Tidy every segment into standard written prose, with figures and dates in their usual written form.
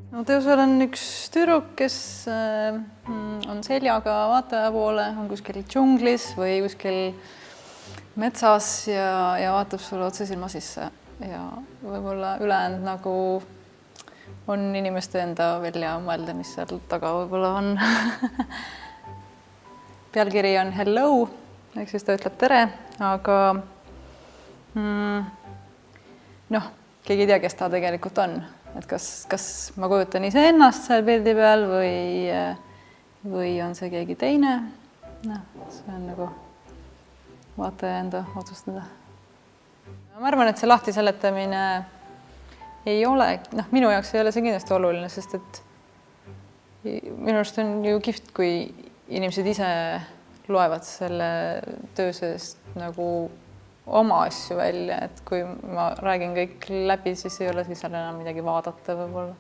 No Teusel on üks tüdruk, kes on seljaga vaataja poole, on kuskil džunglis või kuskil metsas ja vaatab sulle otse silma sisse ja võib-olla ülejäänud nagu on inimeste enda välja mõelda, mis seal taga võib-olla on. Pealkiri on hello, ehk siis ta ütleb tere, aga noh, keegi ei tea, kes ta tegelikult on. Et kas ma kujutan iseennast seal pildi peal või on see keegi teine. No, see on nagu vaataja enda otsustada. Ma arvan, et see lahti seletamine ei ole, minu jaoks ei ole see kindlasti oluline, sest et minu arust on ju kihvt, kui inimesed ise loevad selle töö seest nagu oma asju välja, et kui ma räägin kõik läbi, siis ei ole siis seal enam midagi vaadata võib-olla.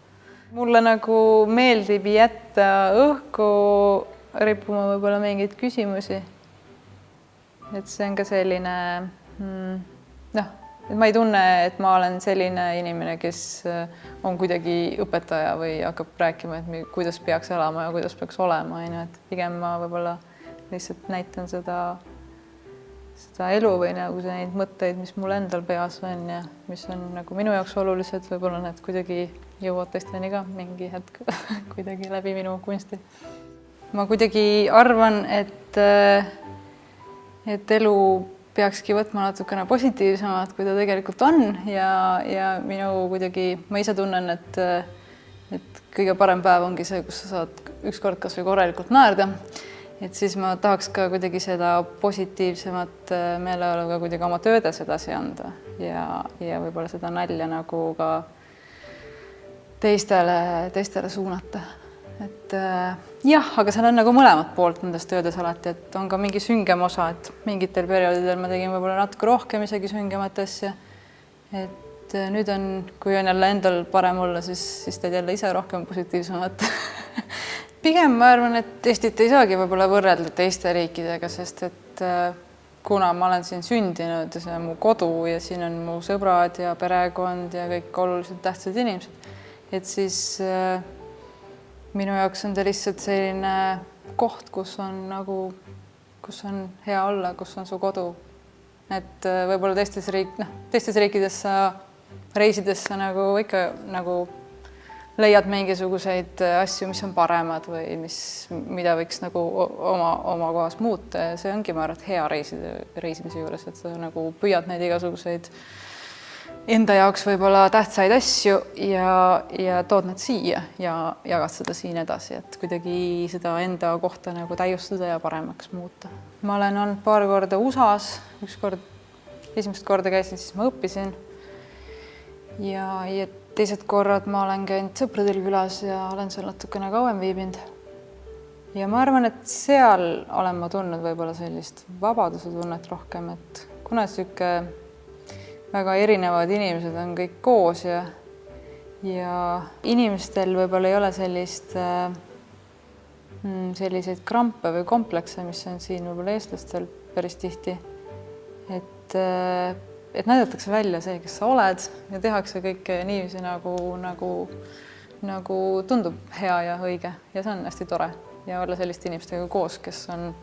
Mulle nagu meeldib jätta õhku rippuma võib-olla mingeid küsimusi. Et see on ka selline, et ma ei tunne, et ma olen selline inimene, kes on kuidagi õpetaja või hakkab rääkima, et kuidas peaks elama ja kuidas peaks olema. Et pigem ma võib-olla lihtsalt näitan seda elu või nagu neid mõtteid, mis mul endal peas on ja mis on nagu minu jaoks olulised, võib-olla need kuidagi jõuavad teisteni ka mingi hetk kuidagi läbi minu kunsti. Ma kuidagi arvan, et elu peakski võtma natukene positiivsemalt, kui ta tegelikult on ja minu kuidagi, ma ise tunnen, et kõige parem päev ongi see, kus sa saad ükskord kas või korralikult naerda. Et siis ma tahaks ka kuidagi seda positiivsemat meeleoluga kuidagi oma töödes edasi anda ja võib-olla seda nalja nagu ka teistele suunata. Et jah, aga seal on nagu mõlemat poolt nendes töödes alati, et on ka mingi süngem osa, et mingitel perioodidel ma tegin võib-olla natuke rohkem isegi süngemat asja. Et nüüd on, kui on jälle endal parem olla, siis teed jälle ise rohkem positiivsemat. Pigem ma arvan, et Eestit ei saagi võib-olla võrrelda teiste riikidega, sest et kuna ma olen siin sündinud ja see on mu kodu ja siin on mu sõbrad ja perekond ja kõik oluliselt tähtsad inimesed, et siis minu jaoks on ta lihtsalt selline koht, kus on hea olla, kus on su kodu. Et võib-olla teistes riikides sa reisides sa nagu ikka nagu leiad mingisuguseid asju, mis on paremad või mida võiks nagu oma kohas muuta. See ongi, ma arvan, hea reisimise juures, et sa nagu püüad neid igasuguseid enda jaoks võib-olla tähtsaid asju ja tood need siia ja jagad seda siin edasi, et kuidagi seda enda kohta nagu täiustada ja paremaks muuta. Ma olen olnud paar korda USA-s, esimest korda käisin, siis ma õppisin ja teised korrad ma olen käinud sõpradel külas ja olen seal natukene kauem viibinud. Ja ma arvan, et seal olen ma tundnud võib-olla sellist vabaduse tunnet rohkem, et kuna sihuke väga erinevad inimesed on kõik koos ja inimestel võib-olla ei ole selliseid krampe või komplekse, mis on siin võib-olla eestlastel päris tihti. Et näidatakse välja see, kes sa oled ja tehakse kõike niiviisi nagu tundub hea ja õige ja see on hästi tore ja olla selliste inimestega koos, kes on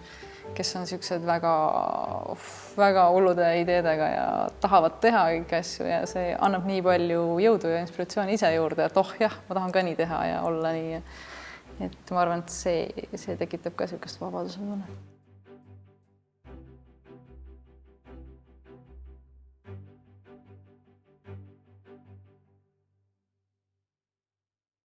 siuksed väga hullude ideedega ja tahavad teha kõiki asju ja see annab nii palju jõudu ja inspiratsiooni ise juurde, et jah, ma tahan ka nii teha ja olla nii. Et ma arvan, et see tekitab ka siukest vabaduse tunnet.